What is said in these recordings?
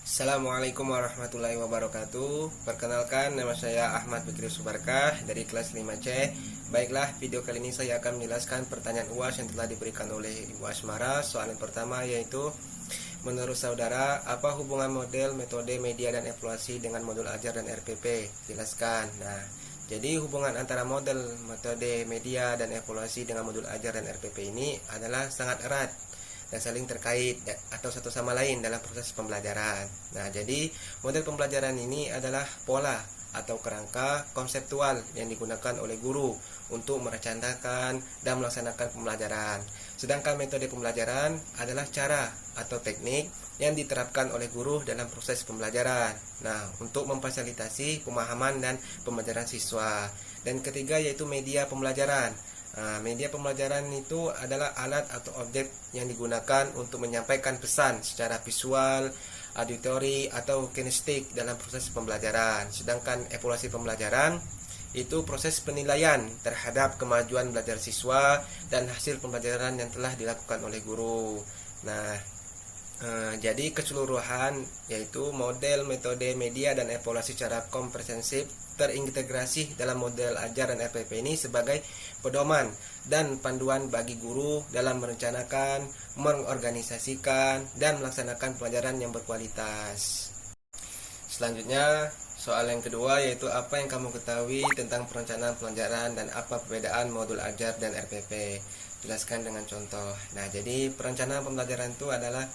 Assalamualaikum warahmatullahi wabarakatuh. Perkenalkan, nama saya Ahmad Fikri Subarkah dari kelas 5C. Baiklah, video kali ini saya akan menjelaskan pertanyaan UAS yang telah diberikan oleh Ibu Asmara. Soal yang pertama yaitu, menurut saudara, apa hubungan model, metode, media, dan evaluasi dengan modul ajar dan RPP? Jelaskan. Nah, jadi hubungan antara model, metode, media, dan evaluasi dengan modul ajar dan RPP ini adalah sangat erat dan saling terkait atau satu sama lain dalam proses pembelajaran. Nah, jadi model pembelajaran ini adalah pola atau kerangka konseptual yang digunakan oleh guru untuk merencanakan dan melaksanakan pembelajaran. Sedangkan metode pembelajaran adalah cara atau teknik yang diterapkan oleh guru dalam proses pembelajaran. Nah, untuk memfasilitasi pemahaman dan pembelajaran siswa. Dan ketiga yaitu media pembelajaran. Media pembelajaran itu adalah alat atau objek yang digunakan untuk menyampaikan pesan secara visual, auditori, atau kinestik dalam proses pembelajaran. Sedangkan evaluasi pembelajaran itu proses penilaian terhadap kemajuan belajar siswa dan hasil pembelajaran yang telah dilakukan oleh guru. Nah, jadi keseluruhan yaitu model, metode, media, dan evaluasi secara komprehensif terintegrasi dalam model ajar dan RPP ini sebagai pedoman dan panduan bagi guru dalam merencanakan, mengorganisasikan, dan melaksanakan pelajaran yang berkualitas. Selanjutnya, soal yang kedua yaitu apa yang kamu ketahui tentang perencanaan pelajaran dan apa perbedaan modul ajar dan RPP? Jelaskan dengan contoh. Nah, jadi perencanaan pembelajaran itu adalah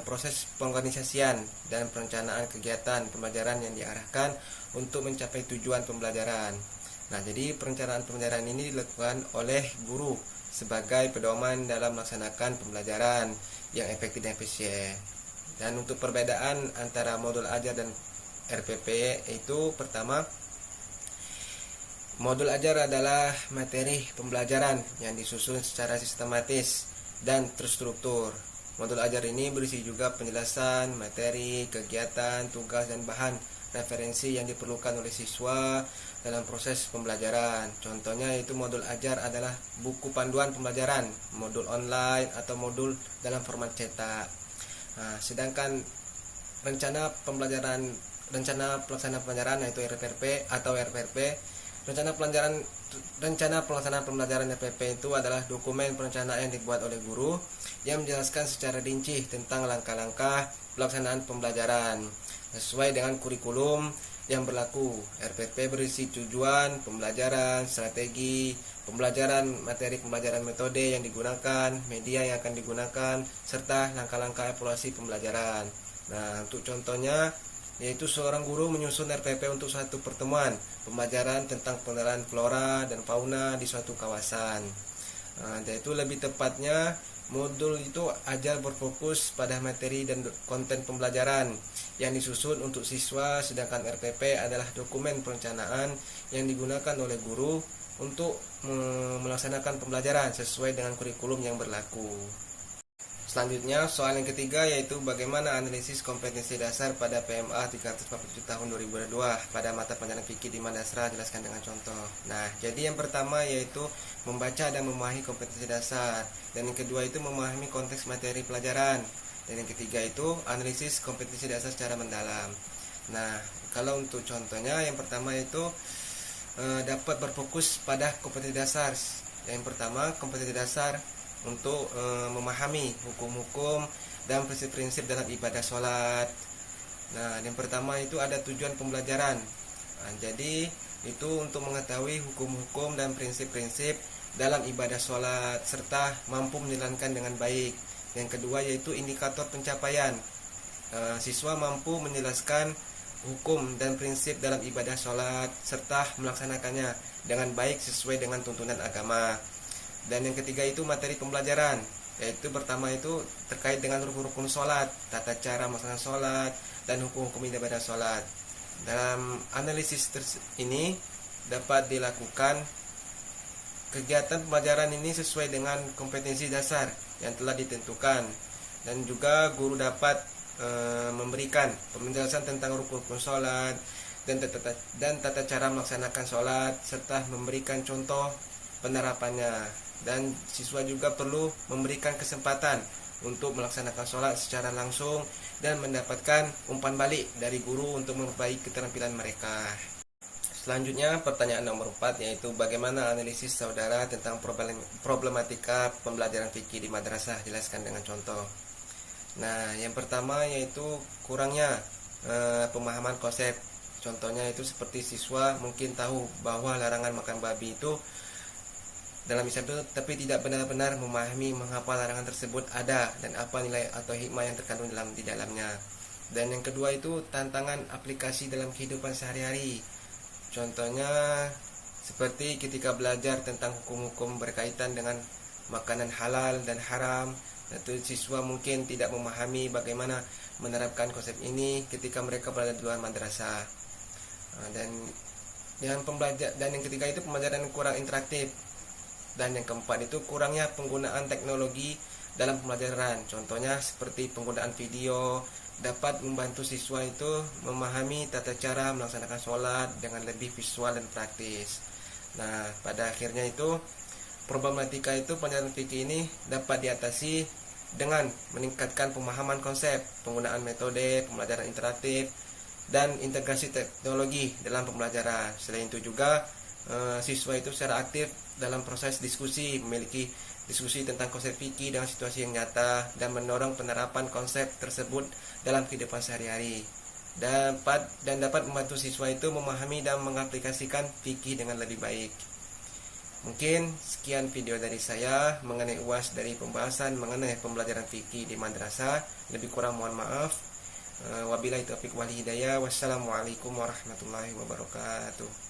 proses pengorganisasian dan perencanaan kegiatan pembelajaran yang diarahkan untuk mencapai tujuan pembelajaran. Nah, jadi perencanaan pembelajaran ini dilakukan oleh guru sebagai pedoman dalam melaksanakan pembelajaran yang efektif dan efisien. Dan untuk perbedaan antara modul ajar dan RPP itu, pertama, modul ajar adalah materi pembelajaran yang disusun secara sistematis dan terstruktur. Modul ajar ini berisi juga penjelasan, materi, kegiatan, tugas, dan bahan referensi yang diperlukan oleh siswa dalam proses pembelajaran. Contohnya yaitu modul ajar adalah buku panduan pembelajaran, modul online, atau modul dalam format cetak. Nah, sedangkan rencana pelaksanaan pembelajaran yaitu RPP atau RPP, rencana pelaksanaan pembelajaran RPP itu adalah dokumen perencanaan yang dibuat oleh guru yang menjelaskan secara rinci tentang langkah-langkah pelaksanaan pembelajaran sesuai dengan kurikulum yang berlaku. RPP berisi tujuan pembelajaran, strategi pembelajaran, materi pembelajaran, metode yang digunakan, media yang akan digunakan, serta langkah-langkah evaluasi pembelajaran. Nah, untuk contohnya yaitu seorang guru menyusun RPP untuk suatu pertemuan pembelajaran tentang pengenalan flora dan fauna di suatu kawasan. Yaitu lebih tepatnya modul itu ajar berfokus pada materi dan konten pembelajaran yang disusun untuk siswa, sedangkan RPP adalah dokumen perencanaan yang digunakan oleh guru untuk melaksanakan pembelajaran sesuai dengan kurikulum yang berlaku. Selanjutnya, soal yang ketiga yaitu bagaimana analisis kompetensi dasar pada PMA 347 tahun 2002 pada mata pelajaran fikih di Mandasra. Jelaskan dengan contoh. Nah, jadi yang pertama yaitu membaca dan memahami kompetensi dasar, dan yang kedua itu memahami konteks materi pelajaran, dan yang ketiga itu analisis kompetensi dasar secara mendalam. Nah, kalau untuk contohnya yang pertama itu dapat berfokus pada kompetensi dasar. Yang pertama, kompetensi dasar untuk memahami hukum-hukum dan prinsip-prinsip dalam ibadah sholat. Nah, yang pertama itu ada tujuan pembelajaran. Nah, jadi itu untuk mengetahui hukum-hukum dan prinsip-prinsip dalam ibadah sholat serta mampu menjalankan dengan baik. Yang kedua yaitu indikator pencapaian. Siswa mampu menjelaskan hukum dan prinsip dalam ibadah sholat serta melaksanakannya dengan baik sesuai dengan tuntunan agama. Dan yang ketiga itu materi pembelajaran, yaitu pertama itu terkait dengan rukun-rukun sholat, tata cara melaksanakan sholat, dan hukum-hukum ibadah sholat. Dalam analisis ini dapat dilakukan kegiatan pembelajaran ini sesuai dengan kompetensi dasar yang telah ditentukan, dan juga guru dapat memberikan penjelasan tentang rukun-rukun sholat dan tata cara melaksanakan sholat serta memberikan contoh penerapannya. Dan siswa juga perlu memberikan kesempatan untuk melaksanakan sholat secara langsung dan mendapatkan umpan balik dari guru untuk memperbaiki keterampilan mereka. Selanjutnya pertanyaan nomor 4, yaitu bagaimana analisis saudara tentang problematika pembelajaran fikih di madrasah, jelaskan dengan contoh. Nah, yang pertama yaitu kurangnya pemahaman konsep. Contohnya itu seperti siswa mungkin tahu bahwa larangan makan babi itu dalam Islam itu, tapi tidak benar-benar memahami mengapa larangan tersebut ada dan apa nilai atau hikmah yang terkandung di dalamnya. Dan yang kedua itu tantangan aplikasi dalam kehidupan sehari-hari. Contohnya seperti ketika belajar tentang hukum-hukum berkaitan dengan makanan halal dan haram, tentu siswa mungkin tidak memahami bagaimana menerapkan konsep ini ketika mereka berada di luar madrasah. Dan yang ketiga itu pembelajaran kurang interaktif. Dan yang keempat itu kurangnya penggunaan teknologi dalam pembelajaran. Contohnya seperti penggunaan video dapat membantu siswa itu memahami tata cara melaksanakan sholat dengan lebih visual dan praktis. Nah, pada akhirnya itu problematika itu pelajaran fikih ini dapat diatasi dengan meningkatkan pemahaman konsep, penggunaan metode pembelajaran interaktif, dan integrasi teknologi dalam pembelajaran. Selain itu juga siswa itu secara aktif dalam proses diskusi, memiliki diskusi tentang konsep fikih dengan situasi yang nyata dan mendorong penerapan konsep tersebut dalam kehidupan sehari-hari, dan dapat membantu siswa itu memahami dan mengaplikasikan fikih dengan lebih baik. Mungkin sekian video dari saya mengenai UAS dari pembahasan mengenai pembelajaran fikih di madrasah. Lebih kurang mohon maaf. Wabillahi taufiq wal hidayah. Wassalamualaikum warahmatullahi wabarakatuh.